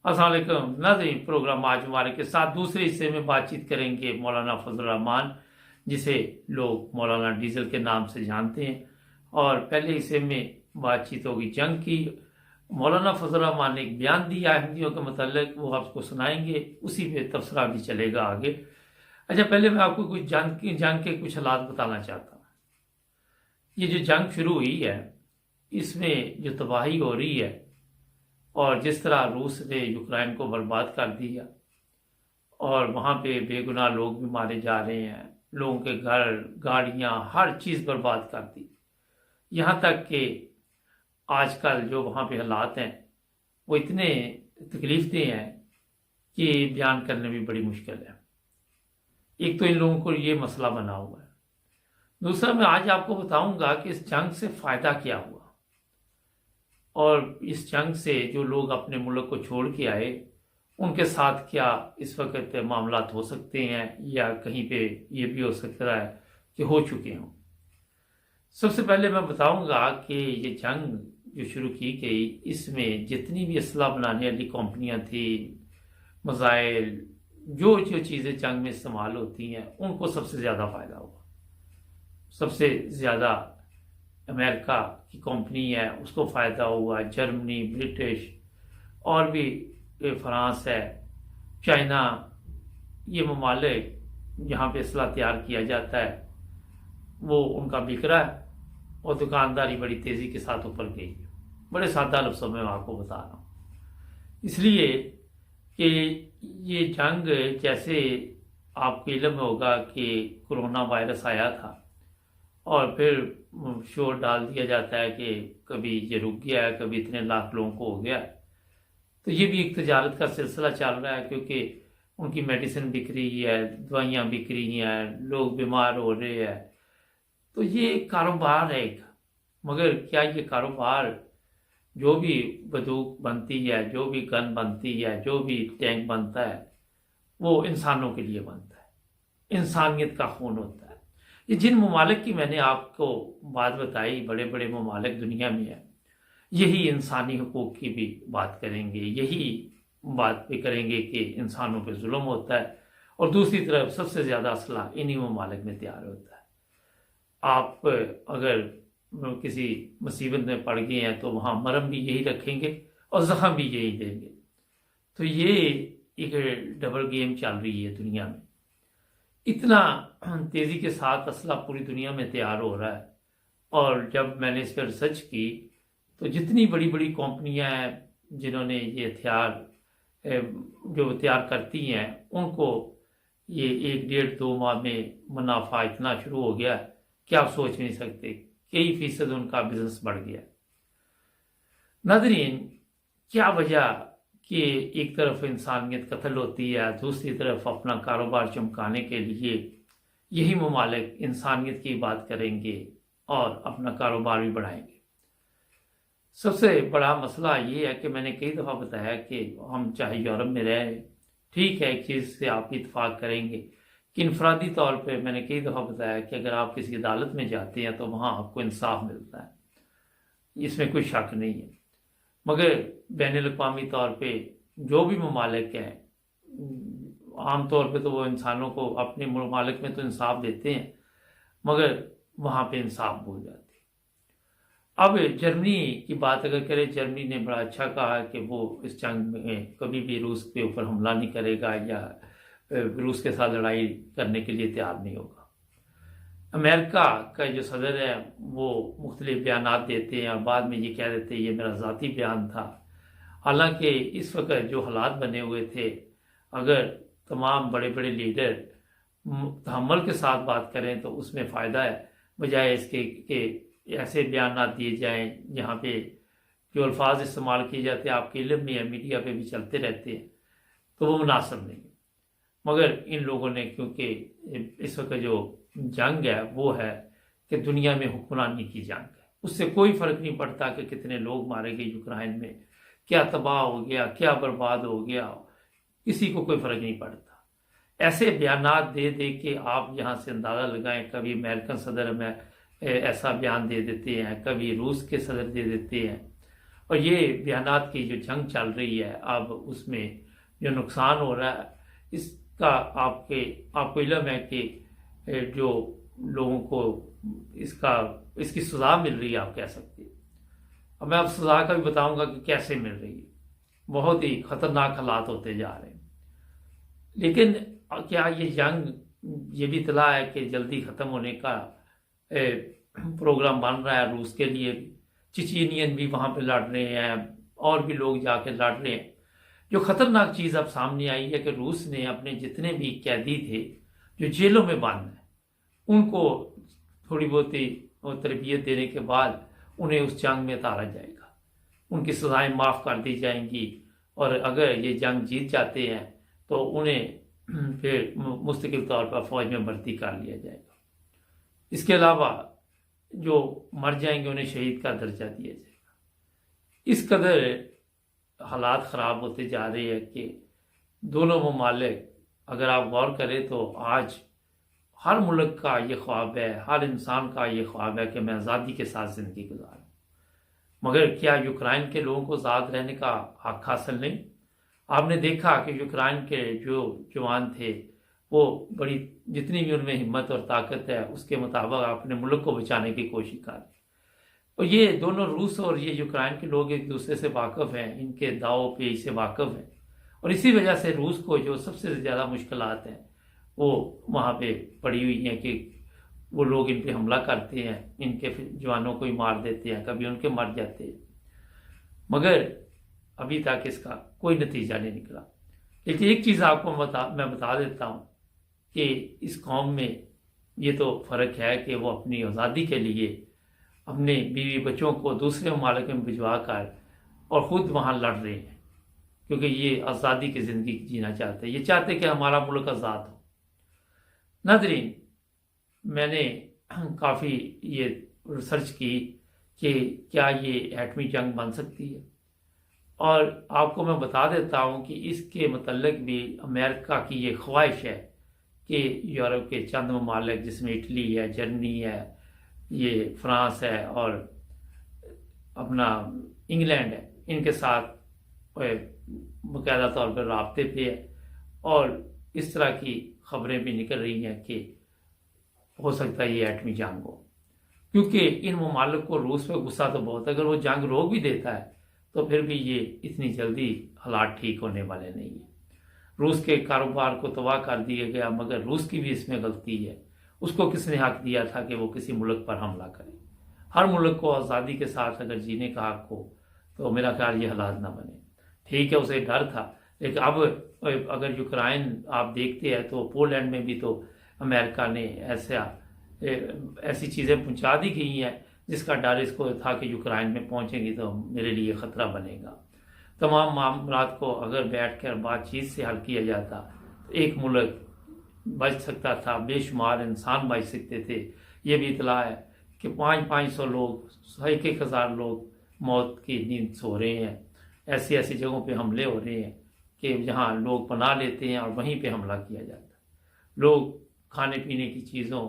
अस्सलाम वालेकुम नाज़रीन, प्रोग्राम आज हमारे के साथ दूसरे हिस्से में बातचीत करेंगे मौलाना फजल रहमान, जिसे लोग मौलाना डीजल के नाम से जानते हैं। और पहले हिस्से में बातचीत होगी जंग की। मौलाना फजल रहमान ने एक बयान दिया अहमदियों के मतलब, वो आपको सुनाएंगे, उसी पे तबसरा भी चलेगा आगे। अच्छा, पहले मैं आपको कुछ जंग के कुछ हालात बताना चाहता हूँ। ये जो जंग शुरू हुई है, इसमें जो तबाही हो रही है और जिस तरह रूस ने यूक्रेन को बर्बाद कर दिया और वहाँ पे बेगुनाह लोग भी मारे जा रहे हैं, लोगों के घर, गाड़ियाँ, हर चीज़ बर्बाद कर दी। यहाँ तक कि आजकल जो वहाँ पे हालात हैं वो इतने तकलीफ देह हैं कि बयान करने में बड़ी मुश्किल है। एक तो इन लोगों को ये मसला बना हुआ है। दूसरा, मैं आज आपको बताऊंगा कि इस जंग से फ़ायदा क्या हुआ और इस जंग से जो लोग अपने मुल्क को छोड़ के आए उनके साथ क्या इस वक्त मामलात हो सकते हैं, या कहीं पे ये भी हो सकता है कि हो चुके हों। सबसे पहले मैं बताऊंगा कि ये जंग जो शुरू की गई, इसमें जितनी भी असला बनाने वाली कंपनियां थी, मिसाइल, जो जो चीज़ें जंग में इस्तेमाल होती हैं, उनको सबसे ज़्यादा फ़ायदा हुआ। सबसे ज़्यादा अमेरिका की कंपनी है उसको फ़ायदा हुआ, जर्मनी, ब्रिटिश और भी फ्रांस है, चाइना, ये ममालिक जहाँ पे असला तैयार किया जाता है वो उनका बिक रहा है और दुकानदारी बड़ी तेज़ी के साथ ऊपर गई है। बड़े सादा लफ्ज़ों में मैं आपको बता रहा हूँ, इसलिए कि ये जंग, जैसे आपको इल्म होगा कि कोरोना वायरस आया था और फिर शोर डाल दिया जाता है कि कभी ये रुक गया है, कभी इतने लाख लोगों को हो गया है। तो ये भी एक तजारत का सिलसिला चल रहा है, क्योंकि उनकी मेडिसिन बिक रही है, दवाइयाँ बिक रही हैं, लोग बीमार हो रहे हैं। तो ये कारोबार है एक। मगर क्या ये कारोबार, जो भी बंदूक बनती है, जो भी गन बनती है, जो भी टैंक बनता है, वो इंसानों के लिए बनता है, इंसानियत का खून होता है। ये जिन ममालिक की मैंने आपको बात बताई, बड़े बड़े ममालिक दुनिया में है, यही इंसानी हुकूक की भी बात करेंगे, यही बात भी करेंगे कि इंसानों पे जुल्म होता है। और दूसरी तरफ सबसे ज़्यादा असला इन्हीं ममालिक में तैयार होता है। आप अगर किसी मुसीबत में पड़ गए हैं तो वहाँ मरहम भी यही रखेंगे और ज़ख़म भी यही देंगे। तो ये एक डबल गेम चल रही है दुनिया में। इतना तेज़ी के साथ असला पूरी दुनिया में तैयार हो रहा है। और जब मैंने इस पर रिसर्च की तो जितनी बड़ी बड़ी कंपनियां हैं जिन्होंने ये हथियार जो तैयार करती हैं, उनको ये 1 डेढ़ 2 माह में मुनाफा इतना शुरू हो गया कि आप सोच नहीं सकते। कई फीसद उनका बिजनेस बढ़ गया। नाज़रीन, क्या वजह कि एक तरफ इंसानियत कत्ल होती है, दूसरी तरफ अपना कारोबार चमकाने के लिए यही ममालिक इंसानियत की बात करेंगे और अपना कारोबार भी बढ़ाएंगे। सबसे बड़ा मसला ये है कि मैंने कई दफ़ा बताया कि हम चाहे यूरोप में रहें, ठीक है, एक चीज़ से आप इत्तेफाक करेंगे कि इनफरादी तौर पे मैंने कई दफ़ा बताया कि अगर आप किसी अदालत में जाते हैं तो वहाँ आपको इंसाफ मिलता है, इसमें कोई शक नहीं है। मगर बैनुल-अक़वामी तौर पे जो भी ममालिक हैं, आम तौर पे तो वो इंसानों को अपने ममालिक में तो इंसाफ देते हैं, मगर वहाँ पे इंसाफ भूल जाते हैं। अब जर्मनी की बात अगर करें, जर्मनी ने बड़ा अच्छा कहा कि वो इस जंग में कभी भी रूस के ऊपर हमला नहीं करेगा या रूस के साथ लड़ाई करने के लिए तैयार नहीं होगा। अमेरिका का जो सदर है वो मुख्तलिफ बयान देते हैं और बाद में ये कह देते हैं ये मेरा ज़ाती बयान था। हालांकि इस वक्त जो हालात बने हुए थे, अगर तमाम बड़े बड़े लीडर तहम्मुल के साथ बात करें तो उसमें फ़ायदा है, बजाय इसके कि ऐसे बयान दिए जाएं जहाँ पे जो अल्फाज इस्तेमाल किए जाते हैं आपके इल्म में है, मीडिया पे भी चलते रहते हैं, तो वो मुनासिब नहीं। मगर इन लोगों ने, क्योंकि इस वक्त जो जंग है वो है कि दुनिया में हुक्मरानी की जंग है, उससे कोई फ़र्क नहीं पड़ता कि कितने लोग मारे गए यूक्रेन में, क्या तबाह हो गया, क्या बर्बाद हो गया, किसी को कोई फ़र्क नहीं पड़ता। ऐसे बयान दे दे के आप यहाँ से अंदाज़ा लगाएं, कभी अमेरिकन सदर में ऐसा बयान दे देते हैं, कभी रूस के सदर दे देते हैं, और ये बयानात की जो जंग चल रही है अब उसमें जो नुकसान हो रहा है इसका आपको इल्म है कि जो लोगों को इसकी सजा मिल रही है, आप कह सकते हैं। अब मैं आप सजा का भी बताऊंगा कि कैसे मिल रही है। बहुत ही खतरनाक हालात होते जा रहे हैं। लेकिन क्या ये जंग ये भी इतला है कि जल्दी ख़त्म होने का प्रोग्राम बन रहा है रूस के लिए भी। चेचेनियन भी वहाँ पे लड़ रहे हैं और भी लोग जाके लड़ रहे हैं। जो खतरनाक चीज़ अब सामने आई है कि रूस ने अपने जितने भी कैदी थे जो जेलों में बंद हैं उनको थोड़ी बहुत ही तरबियत देने के बाद उन्हें उस जंग में उतारा जाएगा, उनकी सजाएं माफ़ कर दी जाएंगी और अगर ये जंग जीत जाते हैं तो उन्हें फिर मुस्तकिल तौर पर फ़ौज में भर्ती कर लिया जाएगा। इसके अलावा जो मर जाएंगे उन्हें शहीद का दर्जा दिया जाएगा। इस कदर हालात ख़राब होते जा रहे हैं कि दोनों ममालिक, अगर आप गौर करें तो आज हर मुल्क का ये ख्वाब है, हर इंसान का ये ख्वाब है कि मैं आज़ादी के साथ ज़िंदगी गुजारूं। मगर क्या यूक्रेन के लोगों को आज़ाद रहने का हक हासिल नहीं? आपने देखा कि यूक्रेन के जो जवान थे वो बड़ी जितनी भी उनमें हिम्मत और ताकत है उसके मुताबिक अपने मुल्क को बचाने की कोशिश कर रहे। और ये दोनों रूस और ये यूक्रेन के लोग एक दूसरे से वाकिफ़ हैं, इनके दावों पे से वाकिफ़ हैं और इसी वजह से रूस को जो सबसे ज़्यादा मुश्किलात हैं वो वहाँ पे पड़ी हुई हैं कि वो लोग इन पे हमला करते हैं, इनके जवानों को ही मार देते हैं, कभी उनके मर जाते हैं। मगर अभी तक इसका कोई नतीजा नहीं निकला। लेकिन एक चीज़ आपको मैं बता देता हूँ कि इस कौम में ये तो फ़र्क है कि वो अपनी आज़ादी के लिए अपने बीवी बच्चों को दूसरे ममालिक में भिजवा कर और ख़ुद वहाँ लड़ रहे हैं, क्योंकि ये आज़ादी की ज़िंदगी जीना चाहते हैं। ये चाहते कि हमारा मुल्क आज़ाद हो। नाज़रीन, मैंने काफ़ी ये रिसर्च की कि क्या ये एटमी जंग बन सकती है और आपको मैं बता देता हूँ कि इसके मतलब भी अमेरिका की ये ख्वाहिश है कि यूरोप के चंद ममालिक जिसमें इटली है, जर्मनी है, ये फ्रांस है और अपना इंग्लैंड है, इनके साथ बाकायदा तौर पर राब्ते पे है और इस तरह की खबरें भी निकल रही हैं कि हो सकता है ये एटमी जंग हो, क्योंकि इन ममालिक को रूस पे गुस्सा तो बहुत है। अगर वो जंग रोक भी देता है तो फिर भी ये इतनी जल्दी हालात ठीक होने वाले नहीं है। रूस के कारोबार को तबाह कर दिया गया, मगर रूस की भी इसमें गलती है। उसको किसने हक दिया था कि वो किसी मुल्क पर हमला करे? हर मुल्क को आज़ादी के साथ अगर जीने का हक हो तो मेरा ख्याल ये हालात ना बने। ठीक है, उसे डर था, लेकिन अब अगर यूक्रेन आप देखते हैं तो पोलैंड में भी तो अमेरिका ने ऐसी चीज़ें पहुंचा दी गई हैं जिसका डर इसको था कि यूक्रेन में पहुंचेंगी तो मेरे लिए ख़तरा बनेगा। तमाम मामलात को अगर बैठकर बातचीत से हल किया जाता तो एक मुल्क बच सकता था, बेशुमार इंसान बच सकते थे। ये भी इतला है कि 500 लोग, 1,000 लोग मौत की नींद सो रहे हैं। ऐसी ऐसी जगहों पे हमले हो रहे हैं कि जहाँ लोग पनाह लेते हैं और वहीं पे हमला किया जाता है। लोग खाने पीने की चीज़ों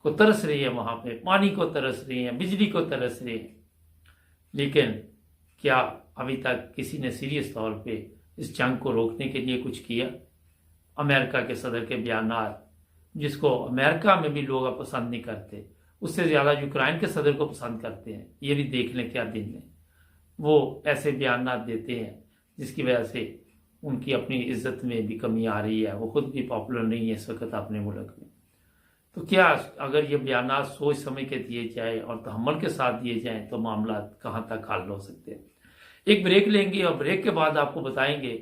को तरस रही है, वहाँ पे पानी को तरस रहे हैं, बिजली को तरस रहे हैं। लेकिन क्या अभी तक किसी ने सीरियस तौर पे इस जंग को रोकने के लिए कुछ किया? अमेरिका के सदर के बयानात, जिसको अमेरिका में भी लोग पसंद नहीं करते, उससे ज़्यादा यूक्रेन के सदर को पसंद करते हैं। ये भी देख लें क्या दिन है, वो ऐसे बयानात देते हैं जिसकी वजह से उनकी अपनी इज्जत में भी कमी आ रही है। वो खुद भी पॉपुलर नहीं है इस वक्त अपने मुल्क में। तो क्या अगर ये बयानात सोच समझ के दिए जाए और तहम्मुल के साथ दिए जाएं तो मामला कहाँ तक हल हो सकते हैं। एक ब्रेक लेंगे और ब्रेक के बाद आपको बताएंगे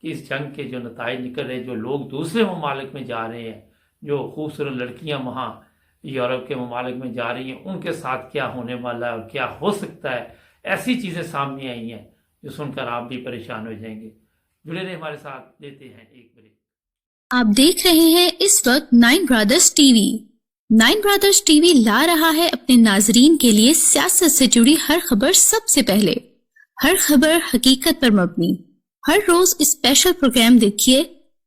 कि इस जंग के जो नताइज निकल रहे, जो लोग दूसरे ममालिक में जा रहे हैं, जो खूबसूरत लड़कियां वहाँ यूरोप के ममालिक में जा रही हैं, उनके साथ क्या होने वाला है और क्या हो सकता है। ऐसी चीज़ें सामने आई हैं जो सुनकर आप भी परेशान हो जाएंगे। जुड़े रहे हमारे साथ, लेते हैं एक ब्रेक। आप देख रहे हैं इस वक्त 9 ब्रदर्स टीवी। 9 ब्रदर्स टीवी ला रहा है अपने नाजरीन के लिए सियासत से जुड़ी हर खबर सबसे पहले, हर खबर हकीकत पर मबनी। हर रोज स्पेशल प्रोग्राम देखिए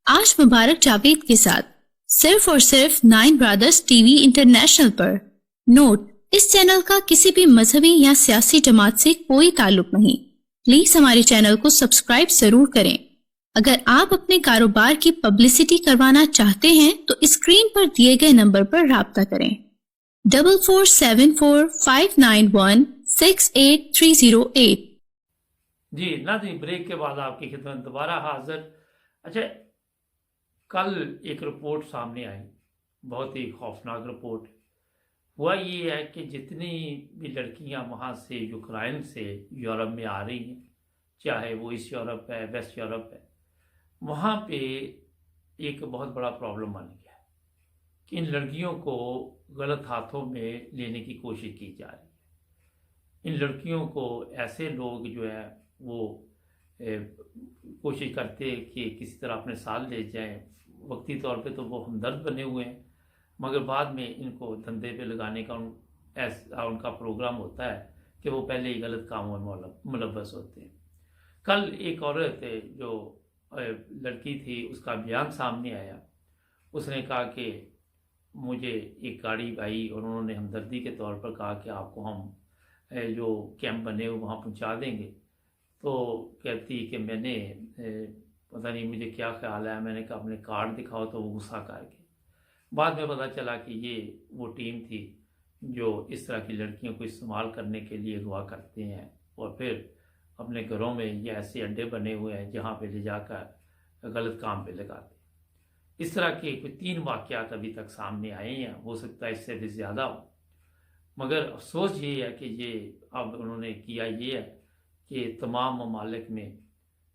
आज मुबारक जावेद के साथ, सिर्फ और सिर्फ 9 ब्रदर्स टीवी इंटरनेशनल पर। नोट, इस चैनल का किसी भी मजहबी या सियासी जमात से कोई ताल्लुक नहीं। प्लीज हमारे चैनल को सब्सक्राइब जरूर करें। अगर आप अपने कारोबार की पब्लिसिटी करवाना चाहते हैं तो स्क्रीन पर दिए गए नंबर पर राब्ता करें 447459168308। जी नाज़रीन, ब्रेक के बाद आपकी खिदमत दोबारा हाजिर। अच्छा, कल एक रिपोर्ट सामने आई, बहुत ही खौफनाक रिपोर्ट। हुआ ये है कि जितनी भी लड़कियां वहाँ से यूक्रेन से यूरोप में आ रही हैं, चाहे वो ईस्ट यूरोप है, वेस्ट यूरोप है, वहाँ पे एक बहुत बड़ा प्रॉब्लम बन गया है कि इन लड़कियों को गलत हाथों में लेने की कोशिश की जा रही है। इन लड़कियों को ऐसे लोग जो है वो कोशिश करते हैं कि किसी तरह अपने साथ ले जाएं। वक्ती तौर पे तो वो हमदर्द बने हुए हैं, मगर बाद में इनको धंधे पे लगाने का उनका प्रोग्राम होता है कि वो पहले ही गलत कामों में मुलव्वस होते हैं। कल एक औरत जो लड़की थी, उसका बयान सामने आया। उसने कहा कि मुझे एक गाड़ी आई और उन्होंने हमदर्दी के तौर पर कहा कि आपको हम जो कैंप बने हुए वहाँ पहुँचा देंगे। तो कहती कि मैंने पता नहीं मुझे क्या ख्याल आया, मैंने कहा अपने कार्ड दिखाओ, तो वो गुस्सा कर गए। बाद में पता चला कि ये वो टीम थी जो इस तरह की लड़कियों को इस्तेमाल करने के लिए अगवा करते हैं और फिर अपने घरों में ये ऐसे अड्डे बने हुए हैं जहाँ पे ले जाकर गलत काम पे लगाते हैं। इस तरह के कोई 3 वाक़यात अभी तक सामने आए हैं, हो सकता है इससे भी ज़्यादा हो, मगर अफसोस ये है कि ये अब उन्होंने किया ये है कि तमाम ममालिक में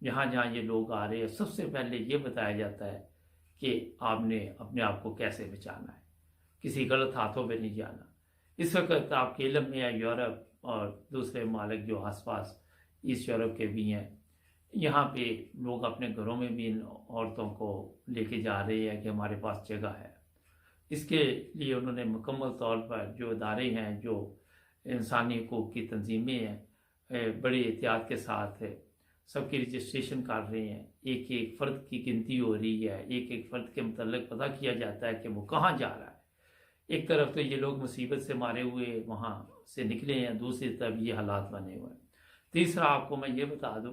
जहाँ जहाँ ये लोग आ रहे हैं, सबसे पहले ये बताया जाता है कि आपने अपने आप को कैसे बचाना है, किसी गलत हाथों पे नहीं जाना। इस वक्त आपके इल्म में है यूरोप और दूसरे ममालिक जो आसपास ईस्ट यूरोप के भी हैं, यहाँ पे लोग अपने घरों में भी इन औरतों को लेके जा रहे हैं कि हमारे पास जगह है। इसके लिए उन्होंने मुकम्मल तौर पर जो इदारे हैं, जो इंसानी हकूक़ की तंजीमें हैं, बड़ी एहतियात के साथ सबकी रजिस्ट्रेशन कर रहे हैं। एक एक फ़र्द की गिनती हो रही है, एक एक फ़र्द के मतलब पता किया जाता है कि वो कहाँ जा रहा है। एक तरफ तो ये लोग मुसीबत से मारे हुए वहाँ से निकले हैं, दूसरी तरफ ये हालात बने हुए हैं। तीसरा आपको मैं ये बता दूँ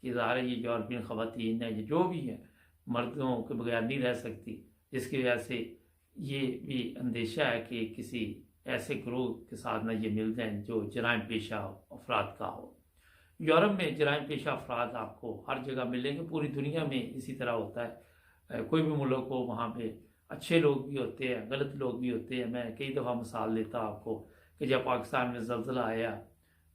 कि ज़ाहिर ये यूरोपियन ख़वातीन है, ये जो भी है, मर्दों के बगैर नहीं रह सकती। इसकी वजह से ये भी अंदेशा है कि किसी ऐसे ग्रोह के साथ ना ये मिल जाएँ जो जराइम पेशा अफराद का हो। यूरोप में जराइम पेशा अफराद आपको हर जगह मिलेंगे, पूरी दुनिया में इसी तरह होता है। कोई भी मुल्क हो, वहाँ पे अच्छे लोग भी होते हैं, गलत लोग भी होते हैं। मैं कई दफ़ा मिसाल देता हूँ आपको कि जब पाकिस्तान में ज़लज़ला आया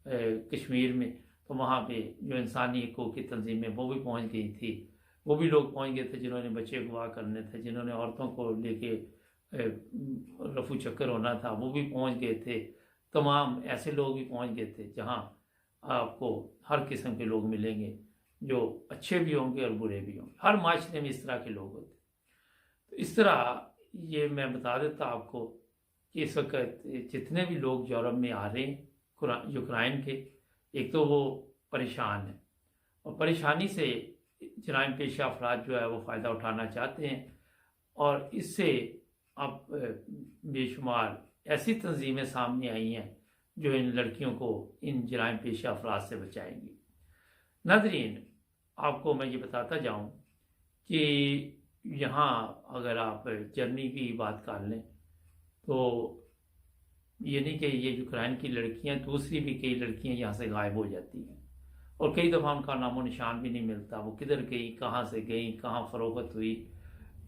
कश्मीर में, तो वहाँ पे जो इंसानी हकूक़ की तंजीमें वो भी पहुँच गई थी। वो भी लोग पहुँच गए थे जिन्होंने बच्चे अगवा करने थे, जिन्होंने औरतों को लेके रफू चक्कर होना था, वो भी पहुँच गए थे। तमाम ऐसे लोग भी पहुँच गए थे जहाँ आपको हर किस्म के लोग मिलेंगे, जो अच्छे भी होंगे और बुरे भी होंगे। हर माशरे में इस तरह के लोग होते हैं। तो इस तरह ये मैं बता देता आपको कि इस वक्त जितने भी लोग यूरोप में आ रहे हैं यूक्रेन के, एक तो वो परेशान है और परेशानी से जराइम पेशा अफराद जो है वो फ़ायदा उठाना चाहते हैं, और इससे अब बेशुमार ऐसी तंजीमें सामने आई हैं जो इन लड़कियों को इन जराइम पेशा अफराद से बचाएंगी। नाज़रीन, आपको मैं ये बताता जाऊं कि यहाँ अगर आप जर्मनी की बात कर लें तो ये नहीं कि ये यूक्रेन की लड़कियाँ, दूसरी भी कई लड़कियाँ यहाँ से गायब हो जाती हैं और कई दफ़ा उनका नामो निशान भी नहीं मिलता। वो किधर गई, कहाँ से गई, कहाँ फ़रोख्त हुई,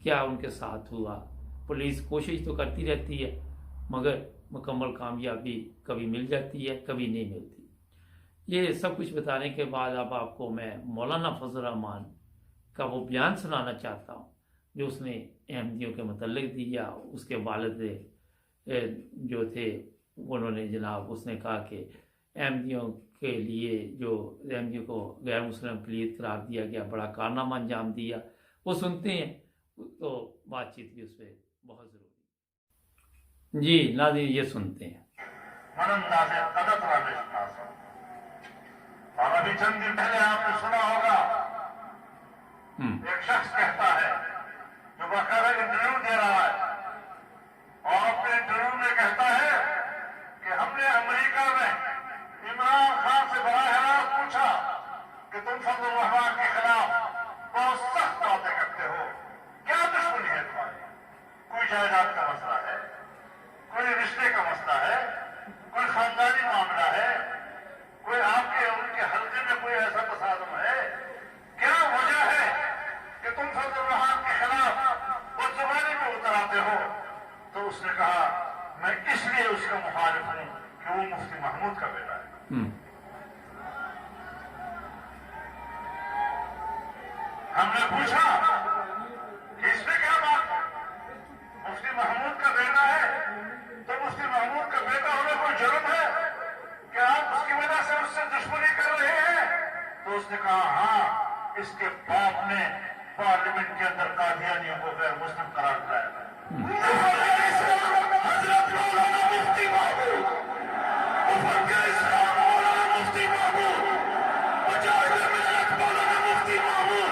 क्या उनके साथ हुआ। पुलिस कोशिश तो करती रहती है, मगर मुकम्मल कामयाबी कभी मिल जाती है, कभी नहीं मिलती। ये सब कुछ बताने के बाद अब आपको मैं मौलाना फजल रहमान का वो बयान सुनाना चाहता हूँ जो उसने अहमदियों के मतलब दिया। उसके वालिद जो थे उन्होंने जनाब, उसने कहा कि अहमदियों के लिए जो अहमदियों को गैर मुस्लिम अक़लियत करार दिया गया, बड़ा कारनामा अंजाम दिया। वो सुनते हैं तो बातचीत भी उस पर बहुत ज़रूरी। जी नाज़रीन, ये सुनते हैं। और अभी चंद दिन पहले आपने सुना होगा एक शख्स कहता है जो बाकायदा इंटरव्यू दे रहा है और अपने इंटरव्यू में कहता है कि इमरान खान से बराह रास्त पूछा कि तुम फजलुर रहमान के खिलाफ बहुत सख्त बातें करते हो, क्या दुश्मनी है तुम्हारी? कोई जायदाद का मसला है, कोई रिश्ते का मसला है, कोई खानदानी मामला है, कोई आपके उनके हल्के में कोई ऐसा तसादम है? क्या वजह है कि तुम फजलुर रहमान के खिलाफ बदजुबानी में उतर आते हो? तो उसने कहा, मैं इसलिए उसका मुखालिफ हूं कि वो मुफ्ती महमूद का बेटा है। हमने पूछा कि इसमें क्या बात है? मुफ्ती महमूद का बेटा है तो मुफ्ती महमूद का बेटा होने कोई जुर्म है? क्या आप उसकी वजह से उससे दुश्मनी कर रहे हैं? तो उसने कहा, हाँ, इसके बाप ने पार्लियामेंट के अंदर कादियानियों को गैर मुस्लिम करार दिया। हजरत मौलाना मुफ्ती महमूद, मुफक्किर इस्लाम मौलाना मुफ्ती महमूद, मुजाहिद मिल्लत मौलाना मुफ्ती महमूद,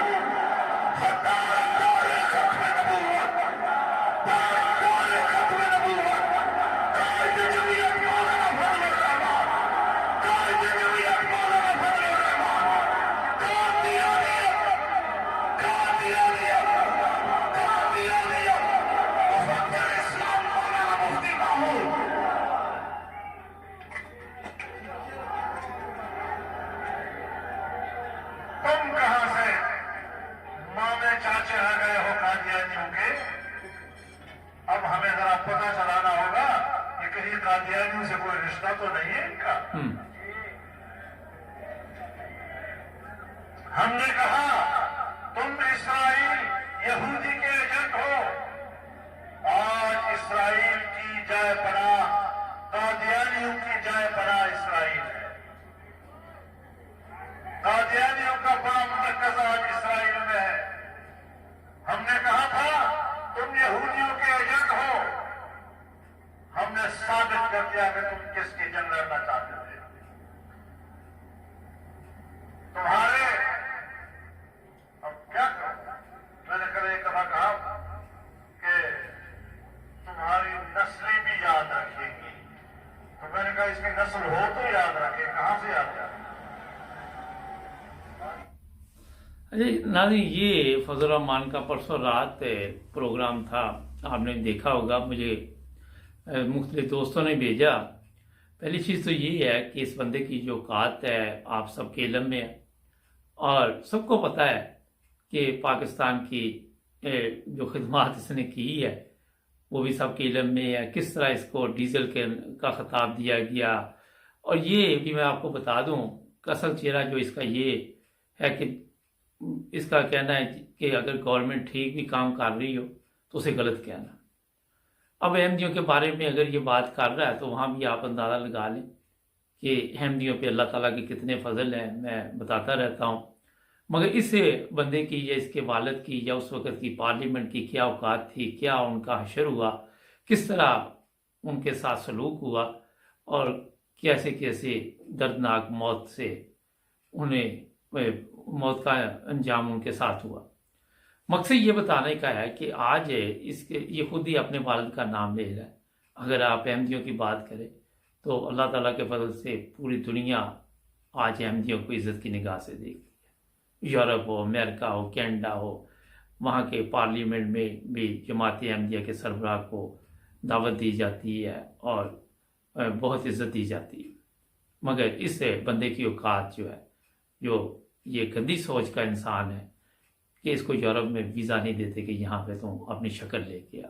खत्म नबूवत, कायद जमीयत मौलाना फजलुर रहमान, कायद जमीयत मौलाना फजलुर रहमान, कादियानियत, मुफक्किर इस्लाम मौलाना मुफ्ती महमूद। तुम कहां से मामे चाचे आ गए हो कादियानियों के? अब हमें जरा पता चलाना होगा कि कहीं कादियानियों से कोई रिश्ता तो नहीं है इनका। हमने कहा, तुम इसराइल यहूदी के एजेंट हो। आज इसराइल की जाए पनाह, कादियानियों की जाए पनाह इसराइल है। कादियानियों का बड़ा मरकज आज इसराइल में है। हमने कहा था, तुम यहूदियों के एजेंट हो। हमने साबित कर दिया कि तुम किसकी जंग लड़ना चाहते थे। तुम्हारे अब क्या करो? मैंने कल एक दफा कहा कि तुम्हारी नस्लें भी याद रखेंगी। तो मैंने कहा, इसकी नस्ल हो तो याद रखे, कहां से याद रखे? अरे नाज़रीन, ये फजल रहमान का परसों रात प्रोग्राम था, आपने देखा होगा। मुझे मुख्तलिफ दोस्तों ने भेजा। पहली चीज़ तो ये है कि इस बंदे की जो औकात है आप सबके इल्म में है, और सबको पता है कि पाकिस्तान की जो खिदमत इसने की है वो भी सबके इल्म में है। किस तरह इसको डीजल का खिताब दिया गया, और ये भी मैं आपको बता दूं कि असल चेहरा जो इसका ये है कि इसका कहना है कि अगर गवर्नमेंट ठीक भी काम कर रही हो तो उसे गलत कहना। अब अहमदियों के बारे में अगर ये बात कर रहा है तो वहाँ भी आप अंदाज़ा लगा लें कि अहमदियों पे अल्लाह ताला के कितने फजल हैं। मैं बताता रहता हूँ, मगर इस बंदे की या इसके वालिद की या उस वक़्त की पार्लियामेंट की क्या औकात थी, क्या उनका हशर हुआ, किस तरह उनके साथ सलूक हुआ, और कैसे कैसे दर्दनाक मौत से उन्हें मौत का अंजाम उनके साथ हुआ। मकसद ये बताने का है कि आज ये खुद ही अपने वालिद का नाम ले रहा है। अगर आप अहमदियों की बात करें तो अल्लाह ताला के फजल से पूरी दुनिया आज अहमदियों को इज़्ज़त की निगाह से देखती है। यूरोप हो, अमेरिका हो, कनाडा हो, वहाँ के पार्लियामेंट में भी जमात अहमदिया के सरबराह को दावत दी जाती है और बहुत इज़्ज़त दी जाती है। मगर इस बंदे की औकात जो है, जो ये गंदी सोच का इंसान है कि इसको यूरोप में वीज़ा नहीं देते कि यहाँ पे तुम अपनी शक्ल लेके आ।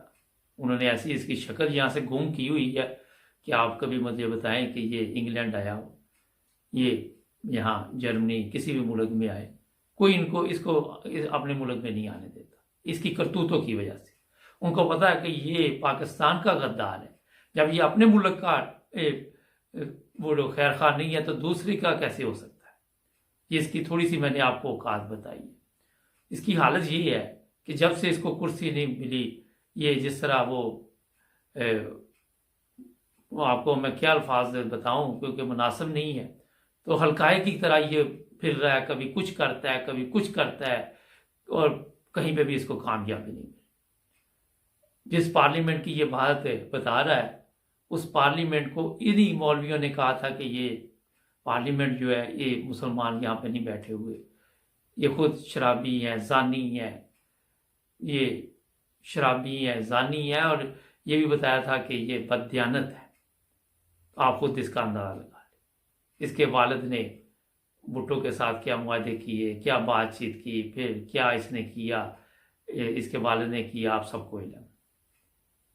उन्होंने ऐसी इसकी शक्ल यहाँ से गुम की हुई है कि आप कभी मुझे बताएं कि ये इंग्लैंड आया हो, ये यहाँ जर्मनी किसी भी मुल्क में आए, कोई इसको अपने मुल्क में नहीं आने देता इसकी करतूतों की वजह से। उनको पता है कि ये पाकिस्तान का गद्दार है। जब ये अपने मुल्क का वो जो खैर खा नहीं है तो दूसरी का कैसे हो सकता है। ये इसकी थोड़ी सी मैंने आपको औकात बताई है। इसकी हालत ये है कि जब से इसको कुर्सी नहीं मिली, ये जिस तरह वो आपको मैं क्या अल्फाज बताऊं क्योंकि मुनासिब नहीं है, तो हल्काए की तरह ये फिर रहा है, कभी कुछ करता है कभी कुछ करता है, और कहीं पे भी इसको कामयाबी नहीं मिली। जिस पार्लियामेंट की ये बात बता रहा है, उस पार्लियामेंट को इन्हीं मौलवियों ने कहा था कि ये पार्लियामेंट जो है ये मुसलमान यहाँ पे नहीं बैठे हुए, ये खुद शराबी हैं, जानी हैं, ये शराबी हैं, जानी हैं, और ये भी बताया था कि ये बददियानत है। आप खुद इसका अंदाजा लगा लें। इसके वालिद ने भुट्टो के साथ क्या मुआहदे किए, क्या बातचीत की, फिर क्या इसने किया, इसके वालिद ने किया, आप सबको इल्म।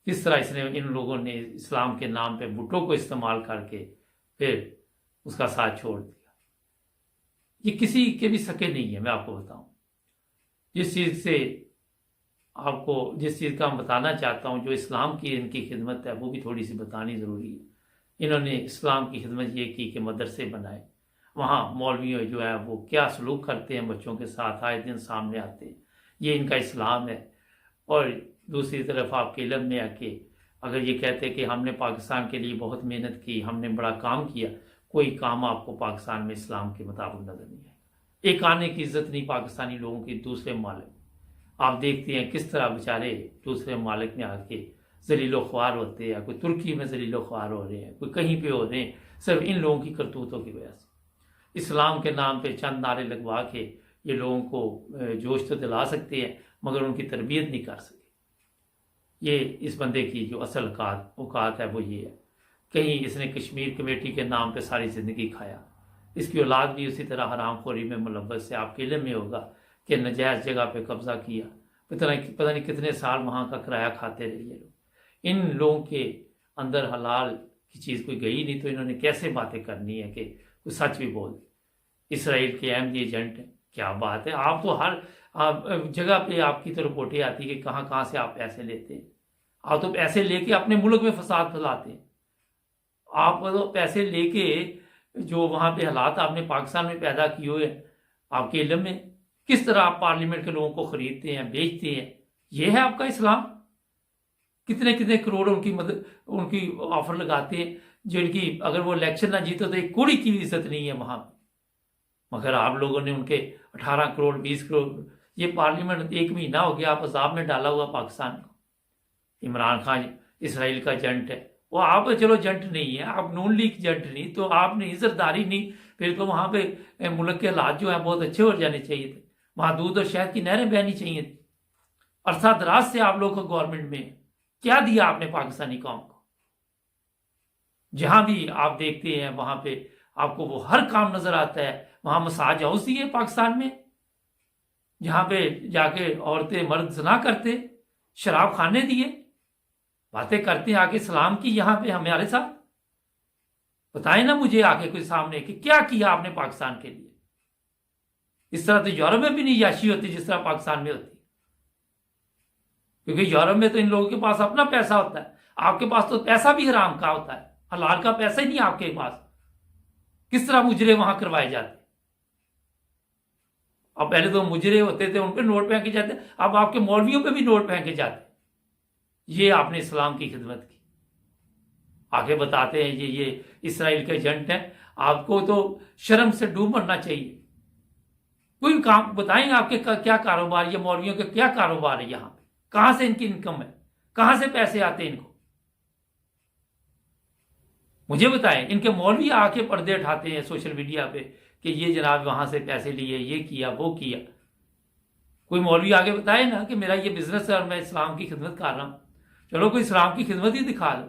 किस तरह इसने, इन लोगों ने इस्लाम के नाम पे भुट्टो को इस्तेमाल करके फिर उसका साथ छोड़ दिया। ये किसी के भी सके नहीं है। मैं आपको बताऊं, जिस चीज़ का मैं बताना चाहता हूं, जो इस्लाम की इनकी खिदमत है, वो भी थोड़ी सी बतानी ज़रूरी है। इन्होंने इस्लाम की खिदमत ये की कि मदरसे बनाए, वहाँ मौलवी जो है वो क्या सलूक करते हैं बच्चों के साथ, आए दिन सामने आते हैं। ये इनका इस्लाम है। और दूसरी तरफ आपके इल्म में आके अगर ये कहते कि हमने पाकिस्तान के लिए बहुत मेहनत की, हमने बड़ा काम किया, कोई काम आपको पाकिस्तान में इस्लाम के मुताबिक नज़र नहीं आएगा। एक आने की इज्जत नहीं पाकिस्तानी लोगों की दूसरे मालिक। आप देखते हैं किस तरह बेचारे दूसरे मालिक में आके जलीलो ख्वार होते हैं। कोई तुर्की में जलीलो ख्वार हो रहे हैं, कोई कहीं पे हो रहे हैं, सिर्फ इन लोगों की करतूतों की वजह से। इस्लाम के नाम पे चंद नारे लगवा के ये लोगों को जोश तो दिला सकते हैं, मगर उनकी तरबियत नहीं कर सके। ये इस बंदे की जो असल औकात है वो ये है। कहीं इसने कश्मीर कमेटी के नाम पे सारी ज़िंदगी खाया, इसकी औलाद भी उसी तरह हरामखोरी में मुलव्वस है। आपके इल्म में होगा कि नजायज़ जगह पे कब्जा किया, पता नहीं कितने साल वहाँ का किराया खाते रहे ये लोग। इन लोगों के अंदर हलाल की चीज़ कोई गई नहीं, तो इन्होंने कैसे बातें करनी है कि कोई सच भी बोल। इसराइल के अहम एजेंट हैं, क्या बात है। आप तो हर जगह पे आपकी तो रिपोर्टें आती है कि कहाँ से आप पैसे लेते हैं। आप तो पैसे लेके अपने मुल्क में फसाद फैलाते हैं। आप तो पैसे लेके जो वहाँ पे हालात आपने पाकिस्तान में पैदा किए हुए हैं, आपके इल्म में किस तरह आप पार्लियामेंट के लोगों को खरीदते हैं, बेचते हैं। ये है आपका इस्लाम। कितने कितने करोड़ उनकी ऑफर लगाते हैं, जो इनकी अगर वो इलेक्शन ना जीते तो एक कौड़ी की भी इज्जत नहीं है वहाँ पे। मगर आप लोगों ने उनके 18 करोड़ 20 करोड़, ये पार्लियामेंट 1 महीना हो गया आप अजाब में डाला हुआ पाकिस्तान को। इमरान खान इसराइल का एजेंट है, वो आप चलो एजेंट नहीं है, आप नून लीग एजेंट नहीं, तो आपने इज्जतदारी नहीं, फिर तो वहाँ पे मुल्क के हालात जो हैं बहुत अच्छे हो जाने चाहिए थे। वहाँ दूध और शहद की नहरें बहनी चाहिए थी। अरसा दराज से आप लोग को गवर्नमेंट में क्या दिया आपने पाकिस्तानी कौम को? जहां भी आप देखते हैं वहां पे आपको वो हर काम नजर आता है। वहां मसाज हाउस दिए पाकिस्तान में, जहां पे जाके औरतें मर्द ज़िना करते, शराब खाने दिए, बातें करते हैं आके सलाम की यहाँ पे हमारे साथ। बताएं ना मुझे आके कोई सामने कि क्या किया आपने पाकिस्तान के लिए। इस तरह तो यूरोप में भी नहीं याशी होती जिस तरह पाकिस्तान में होती, क्योंकि यूरोप में तो इन लोगों के पास अपना पैसा होता है। आपके पास तो पैसा भी हराम का होता है, हलाल का पैसा ही नहीं आपके पास। किस तरह मुजरे वहां करवाए जाते। अब पहले तो मुजरे होते थे, उन पे नोट फेंके जाते, अब आपके मौलवियों पे भी नोट फेंके जाते। ये आपने इस्लाम की खिदमत की। आगे बताते हैं ये इसराइल के एजेंट हैं। आपको तो शर्म से डूब मरना चाहिए। कोई काम बताएंगे आपके क्या कारोबार, ये मौलवियों के क्या कारोबार है, यहाँ पे कहां से इनकी इनकम है, कहां से पैसे आते हैं इनको, मुझे बताएं। इनके मौलवी आके पर्दे उठाते हैं सोशल मीडिया पे कि ये जनाब वहां से पैसे लिए, ये किया वो किया। कोई मौलवी आगे बताए ना कि मेरा ये बिजनेस है और मैं इस्लाम की खिदमत कर रहा हूं। चलो कोई इस्लाम की खिदमत ही दिखा दो।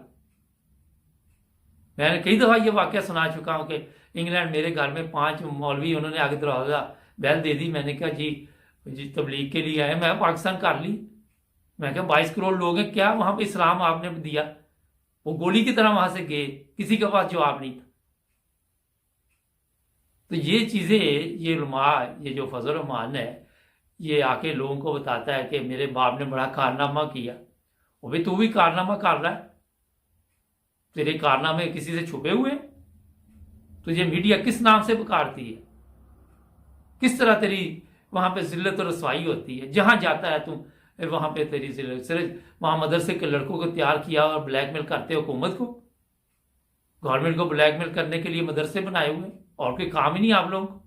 मैंने कई दफा ये वाकया सुना चुका हूं कि इंग्लैंड मेरे घर में 5 मौलवी, उन्होंने आगे दरवाजा बैल दे दी। मैंने कहा जी तबलीग के लिए आए, मैं पाकिस्तान कर ली। मैं कहा 22 करोड़ लोग हैं, क्या वहां पे इस्लाम आपने दिया? वो गोली की तरह वहां से गए, किसी के पास जवाब नहीं था। तो ये चीजें, ये उलमा, ये जो फजल रहमान है, ये आके लोगों को बताता है कि मेरे बाप ने बड़ा कारनामा किया। वो भी तू भी कारनामा कर रहा है, तेरे कारनामे किसी से छुपे हुए? तुझे मीडिया किस नाम से पुकारती है? किस तरह तेरी वहां पे जिल्लत और रसवाई होती है? जहां जाता है तुम वहां पे तेरी जिल्लत। सिर्फ वहां मदरसे के लड़कों को तैयार किया और ब्लैकमेल करते हुकूमत को, गवर्नमेंट को ब्लैकमेल करने के लिए मदरसे बनाए हुए, और कोई काम ही नहीं आप लोगों को।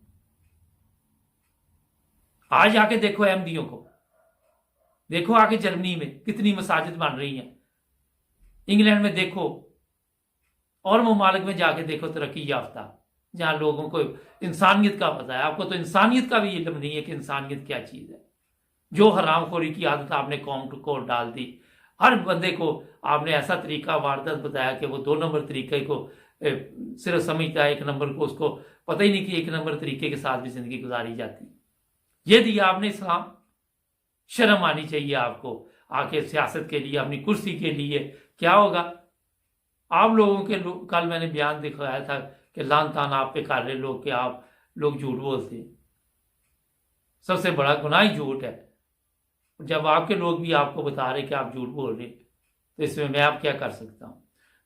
आज आके देखो अहमदियों को, देखो आके जर्मनी में कितनी मसाजिद बन रही हैं, इंग्लैंड में देखो, और ममालिक में जाके देखो तरक्की याफ्ता। जहां लोगों को इंसानियत का पता है। आपको तो इंसानियत का भी इल्म नहीं है कि इंसानियत क्या चीज है। जो हरामखोरी की आदत आपने कौम को डाल दी, हर बंदे को आपने ऐसा तरीका वारदात बताया कि वो 2 नंबर तरीके को सिर्फ समझता है, 1 नंबर को उसको पता ही नहीं कि 1 नंबर तरीके के साथ भी जिंदगी गुजारी जाती। ये दिया आपने इस्लाम। शर्म आनी चाहिए आपको। आके सियासत के लिए, अपनी कुर्सी के लिए क्या होगा आप लोगों के कल मैंने बयान दिखाया था कि लान तान आप पे कर रहे लोग कि आप लोग झूठ बोलते हैं। सबसे बड़ा गुनाह ही झूठ है। जब आपके लोग भी आपको बता रहे कि आप झूठ बोल रहे, तो इसमें मैं आप क्या कर सकता हूं।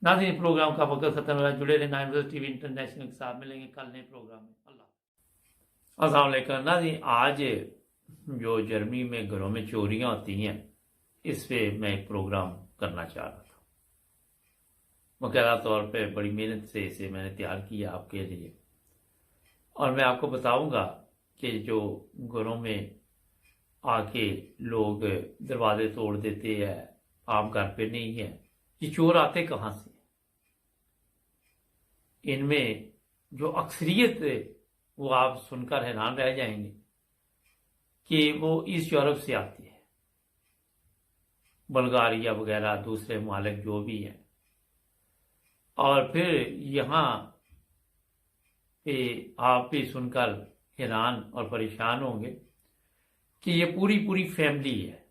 नाज़रीन, प्रोग्राम का वक्त खत्म हो रहा है। जुड़े रहे 9 Brothers TV इंटरनेशनल के साथ। मिलेंगे कल नए प्रोग्राम में। अल्लाह। अस्सलाम वालेकुम। नाज़रीन, आज जो जर्मनी में घरों में चोरियां होती हैं, इस पे मैं एक प्रोग्राम करना चाह रहा था। मुकर्रर तौर पे बड़ी मेहनत से इसे मैंने तैयार किया आपके लिए, और मैं आपको बताऊंगा कि जो घरों में आके लोग दरवाजे तोड़ देते हैं, आप घर पे नहीं है, ये चोर आते कहाँ से। इनमें जो अक्सरियत है वो आप सुनकर हैरान रह जाएंगे कि वो ईस्ट यूरोप से आती है, बुल्गारिया वगैरह दूसरे मालिक जो भी हैं। और फिर यहाँ पे आप भी सुनकर हैरान और परेशान होंगे कि ये पूरी पूरी फैमिली है।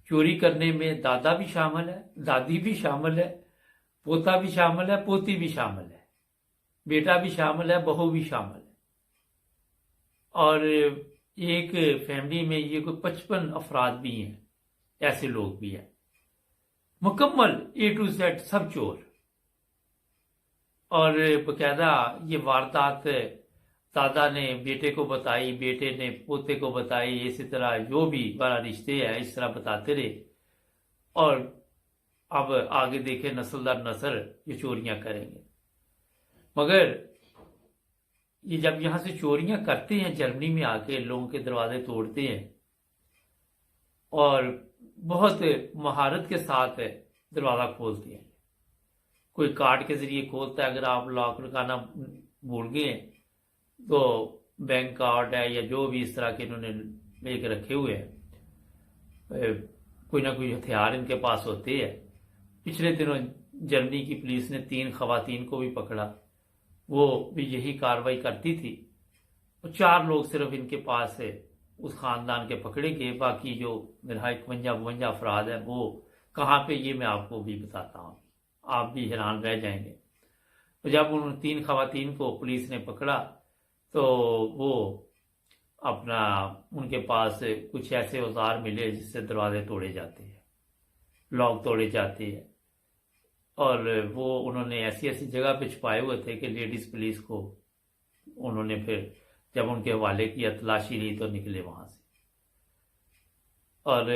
चोरी करने में दादा भी शामिल है, दादी भी शामिल है, पोता भी शामिल है, पोती भी शामिल है, बेटा भी शामिल है, बहू भी शामिल है। और एक फैमिली में ये कोई 55 अफराद भी हैं, ऐसे लोग भी हैं। मुकम्मल A to Z सब चोर। और बकायदा ये वारदात दादा ने बेटे को बताई, बेटे ने पोते को बताई, इसी तरह जो भी बड़ा रिश्ते हैं इस तरह बताते रहे। और अब आगे देखे नस्ल दर नस्ल ये चोरियां करेंगे। मगर ये जब यहां से चोरियां करते हैं, जर्मनी में आके लोगों के दरवाजे तोड़ते हैं और बहुत महारत के साथ दरवाजा खोलते हैं। कोई कार्ड के जरिए खोलता है। अगर आप लॉक लगाना भूल गए तो बैंक कार्ड है या जो भी इस तरह के इन्होंने लेके रखे हुए हैं, कोई ना कोई हथियार इनके पास होते हैं। पिछले दिनों जर्मनी की पुलिस ने 3 खवातीन को भी पकड़ा, वो भी यही कार्रवाई करती थी। और 4 लोग सिर्फ इनके पास है उस खानदान के पकड़े गए। बाकी जो मेरा 51-52 अफराद है वो कहाँ पे, ये मैं आपको भी बताता हूँ, आप भी हैरान रह जाएंगे। तो जब उन 3 खवातीन को पुलिस ने पकड़ा तो वो अपना उनके पास कुछ ऐसे औजार मिले जिससे दरवाजे तोड़े जाते हैं, लॉक तोड़े जाते हैं। और वो उन्होंने ऐसी ऐसी जगह पे छुपाए हुए थे कि लेडीज पुलिस को उन्होंने फिर जब उनके हवाले किया, तलाशी ली तो निकले वहां से। और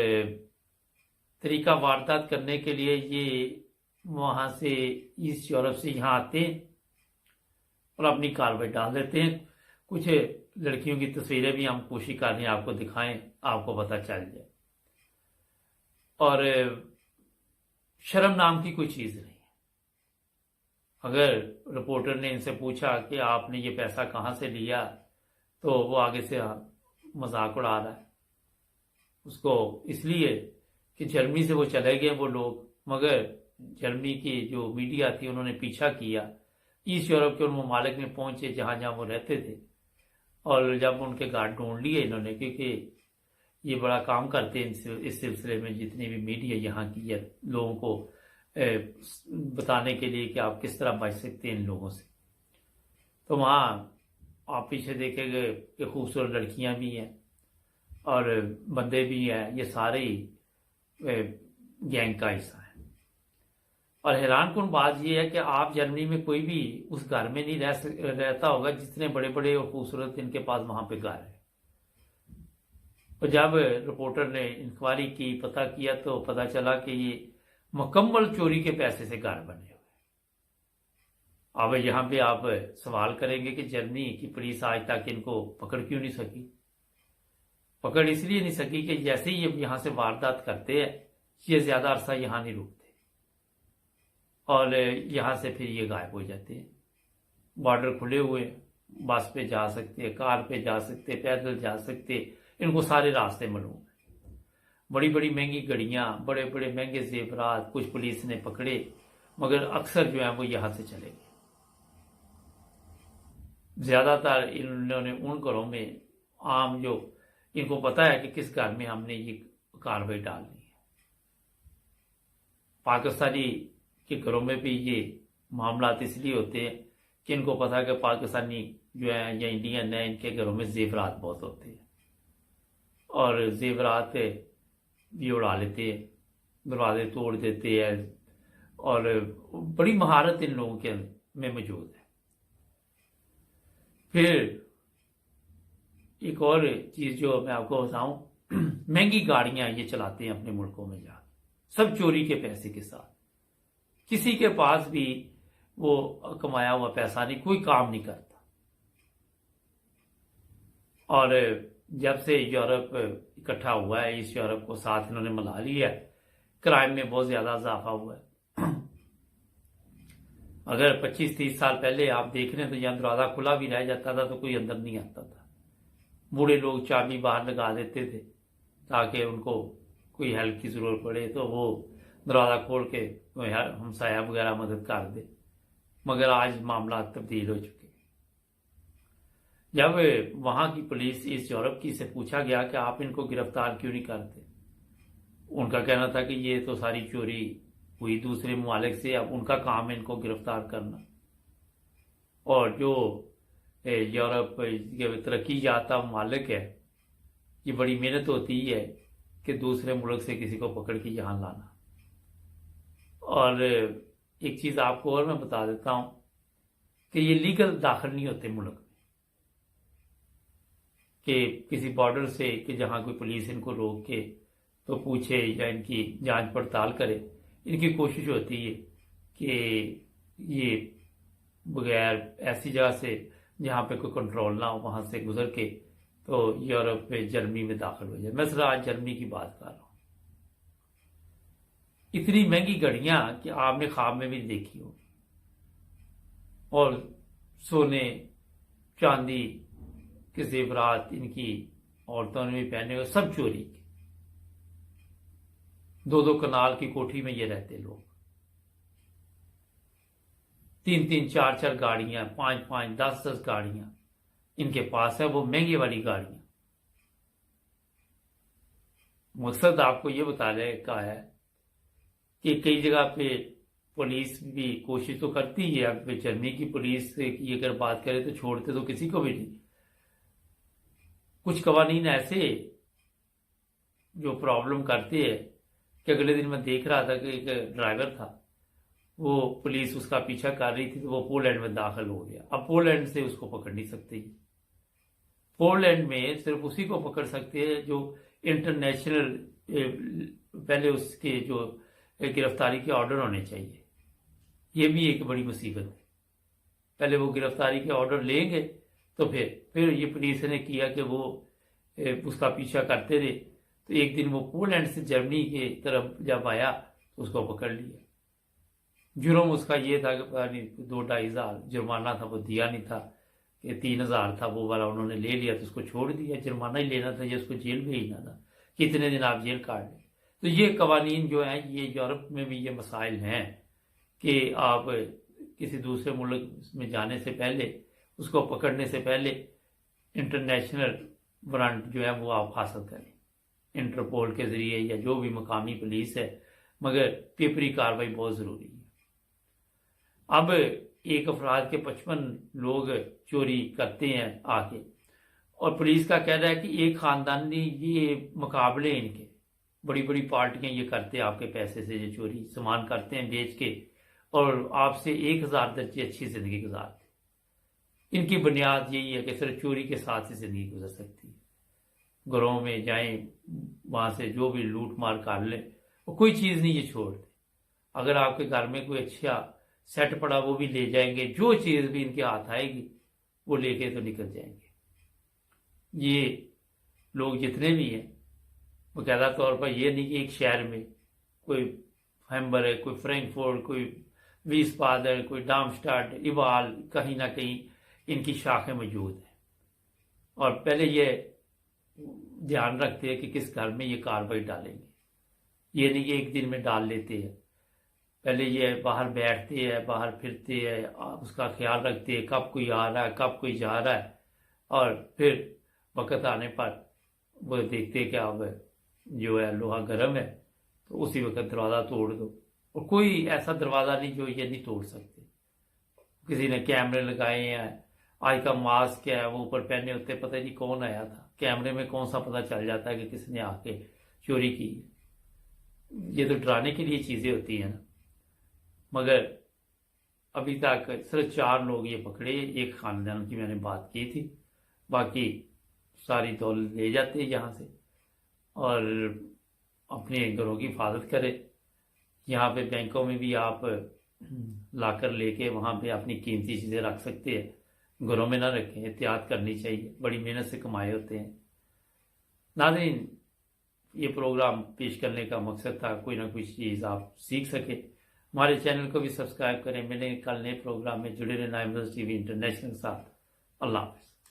तरीका वारदात करने के लिए ये वहां से ईस्ट यूरोप से यहाँ आते हैं और अपनी कार्रवाई डाल देते हैं। कुछ लड़कियों की तस्वीरें भी हम कोशिश कर रहे हैं आपको दिखाएं, आपको पता चल जाए। और शर्म नाम की कोई चीज नहीं है। अगर रिपोर्टर ने इनसे पूछा कि आपने ये पैसा कहाँ से लिया, तो वो आगे से मजाक उड़ा रहा है उसको, इसलिए कि जर्मनी से वो चले गए वो लोग। मगर जर्मनी की जो मीडिया थी उन्होंने पीछा किया, ईस्ट यूरोप के उन ममालिक में पहुंचे जहां जहां वो रहते थे। और जब उनके गार्ड ढूंढ लिए इन्होंने, क्योंकि ये बड़ा काम करते हैं इस सिलसिले में, जितनी भी मीडिया यहाँ की है लोगों को बताने के लिए कि आप किस तरह बच सकते हैं इन लोगों से। तो वहाँ आप पीछे देखेंगे कि खूबसूरत लड़कियां भी हैं और बंदे भी हैं, ये सारे ही गैंग का हिस्सा है। और हैरानकुन बात यह है कि आप जर्मनी में कोई भी उस घर में नहीं रहता होगा जितने बड़े बड़े और खूबसूरत इनके पास वहां पे घर है। और जब रिपोर्टर ने इंक्वायरी की, पता किया, तो पता चला कि ये मुकम्मल चोरी के पैसे से घर बने हुए। अब यहाँ पे आप सवाल करेंगे कि जर्मनी की पुलिस आज तक इनको पकड़ क्यों नहीं सकी। पकड़ इसलिए नहीं सकी कि जैसे ही ये यहाँ से वारदात करते हैं, ये ज्यादा अरसा यहाँ नहीं रुकते और यहाँ से फिर ये गायब हो जाते हैं। बॉर्डर खुले हुए हैं, बस पे जा सकते, कार पे जा सकते, पैदल जा सकते, इनको सारे रास्ते मालूम है। बड़ी बड़ी महंगी गाड़ियाँ, बड़े बड़े महंगे जेवरात कुछ पुलिस ने पकड़े, मगर अक्सर जो है वो यहाँ से चले गए। ज्यादातर इन्होंने उन घरों में आम जो इनको पता है कि किस घर में हमने ये कार्रवाई डालनी है। पाकिस्तानी के घरों में भी ये मामला इसलिए होते हैं कि इनको पता है कि पाकिस्तानी जो है या इंडियन है, इनके घरों में जेवरात बहुत होते हैं और जेवरात भी उड़ा लेते हैं, दरवाजे तोड़ देते हैं और बड़ी महारत इन लोगों के में मौजूद है। फिर एक और चीज जो मैं आपको बताऊं, महंगी गाड़ियां ये चलाते हैं अपने मुल्कों में जा, सब चोरी के पैसे के साथ। किसी के पास भी वो कमाया हुआ पैसा नहीं, कोई काम नहीं करता। और जब से यूरोप इकट्ठा हुआ है, इस यूरोप को साथ इन्होंने मिला लिया है, क्राइम में बहुत ज्यादा इजाफा हुआ है। अगर 25-30 साल पहले आप देख रहे हैं तो यहाँ दरवाजा खुला भी रह जाता था तो कोई अंदर नहीं आता था। बूढ़े लोग चाबी बाहर लगा देते थे ताकि उनको कोई हेल्प की जरूरत पड़े तो वो दरवाजा खोल के हमसाया वगैरह मदद कर दे। मगर आज मामला तब्दील हो चुके। जब वहां की पुलिस इस यूरोप की से पूछा गया कि आप इनको गिरफ्तार क्यों नहीं करते, उनका कहना था कि ये तो सारी चोरी हुई दूसरे मुमालिक से, अब उनका काम है इनको गिरफ्तार करना। और जो यूरोप के तरक्की याफ्ता मुमालिक है, ये बड़ी मेहनत होती है कि दूसरे मुल्क से किसी को पकड़ के यहाँ लाना। और एक चीज आपको और मैं बता देता हूं कि ये लीगल दाखिल नहीं होते मुल्क में, कि किसी बॉर्डर से कि जहां कोई पुलिस इनको रोक के तो पूछे या इनकी जांच पड़ताल करे। इनकी कोशिश होती है कि ये बगैर ऐसी जगह से जहां पे कोई कंट्रोल ना हो वहां से गुजर के तो यूरोप में जर्मनी में दाखिल हो जाए। मैं सिर्फ आज जर्मनी की बात कर रहा हूं। इतनी महंगी गाड़ियां कि आपने ख्वाब में भी देखी हो, और सोने चांदी के जेवरात इनकी औरतों ने भी पहने हुए, सब चोरी के। 2-2 कनाल की कोठी में ये रहते लोग। 3-3, 4-4 गाड़ियां, 5-5, 10-10 गाड़ियां इनके पास है, वो महंगी वाली गाड़ियां। मकसद आपको ये बताने का है कि कई जगह पे पुलिस भी कोशिश तो करती है। अब जर्मनी की पुलिस की अगर बात करें तो छोड़ते तो किसी को भी नहीं। कुछ कवानीन ऐसे जो प्रॉब्लम करते हैं कि अगले दिन मैं देख रहा था कि एक ड्राइवर था, वो पुलिस उसका पीछा कर रही थी तो वो पोलैंड में दाखिल हो गया। अब पोलैंड से उसको पकड़ नहीं सकते। पोलैंड में सिर्फ उसी को पकड़ सकते हैं जो इंटरनेशनल पहले उसके जो गिरफ्तारी के ऑर्डर होने चाहिए। ये भी एक बड़ी मुसीबत है। पहले वो गिरफ्तारी के ऑर्डर लेंगे तो फिर ये पुलिस ने किया कि वो उसका पीछा करते रहे, तो एक दिन वो पोलैंड से जर्मनी के तरफ जब आया तो उसको पकड़ लिया। जुर्म उसका ये था कि 2-2.5 हज़ार जुर्माना था, वो दिया नहीं था, कि 3,000 था वो वाला उन्होंने ले लिया तो उसको छोड़ दिया। जुर्माना ही लेना था या उसको जेल भेजना था, कितने दिन आप जेल काट लें। तो ये कवानीन जो हैं ये यूरोप में भी ये मसाइल हैं कि आप किसी दूसरे मुल्क में जाने से पहले, उसको पकड़ने से पहले इंटरनेशनल वारंट जो है वो आप हासिल करें इंटरपोल के जरिए या जो भी मकामी पुलिस है, मगर पेपरी कार्रवाई बहुत जरूरी है। अब एक अफराद के 55 लोग चोरी करते हैं आके, और पुलिस का कहना है कि एक खानदानी ये मुकाबले इनके, बड़ी बड़ी पार्टियां ये करते हैं आपके पैसे से, ये चोरी सामान करते हैं बेच के और आपसे 1000 दर्जे अच्छी जिंदगी गुजारते। इनकी बुनियाद यही है कि सिर्फ चोरी के साथ ही जिंदगी गुजर सकती है। घरों में जाएं, वहां से जो भी लूट मार कर लें, वो कोई चीज नहीं ये छोड़ते। अगर आपके घर में कोई अच्छा सेट पड़ा वो भी ले जाएंगे, जो चीज भी इनके हाथ आएगी वो लेके तो निकल जाएंगे। ये लोग जितने भी हैं बाकायदा तौर पर ये नहीं कि एक शहर में कोई हैम्बर है, कोई फ्रैंकफर्ट, कोई वीस्पादर, कोई डार्मस्टाड, इवाल, कहीं ना कहीं इनकी शाखें मौजूद हैं। और पहले ये ध्यान रखते हैं कि किस घर में ये कार्बाइड डालेंगे। ये नहीं कि एक दिन में डाल लेते हैं, पहले ये बाहर बैठते हैं, बाहर फिरते हैं, उसका ख्याल रखते हैं कब कोई आ रहा है, कब कोई जा रहा है, और फिर वक्त आने पर वो देखते हैं कि अब जो है लोहा गर्म है तो उसी वक्त दरवाज़ा तोड़ दो। और कोई ऐसा दरवाज़ा नहीं जो ये नहीं तोड़ सकते। किसी ने कैमरे लगाए हैं, आज का मास्क है वो ऊपर पहने होते, पता नहीं कौन आया था, कैमरे में कौन सा पता चल जाता है कि किसने आके चोरी की। ये तो डराने के लिए चीज़ें होती हैं ना। मगर अभी तक सिर्फ 4 लोग ये पकड़े, एक खानदान की मैंने बात की थी, बाकी सारी दौलत ले जाते हैं यहाँ से और अपने घरों की हिफाजत करें। यहाँ पे बैंकों में भी आप लाकर लेके वहाँ पे अपनी कीमती चीज़ें रख सकते हैं, घरों में ना रखें, एहतियात करनी चाहिए, बड़ी मेहनत से कमाए होते हैं। नाज़रीन, ये प्रोग्राम पेश करने का मकसद था कोई ना कोई चीज़ आप सीख सके। हमारे चैनल को भी सब्सक्राइब करें। मिलेंगे कल नए प्रोग्राम में, जुड़े रहे नाइन ब्रदर्स टीवी इंटरनेशनल के साथ। अल्लाह हाफ़िज़।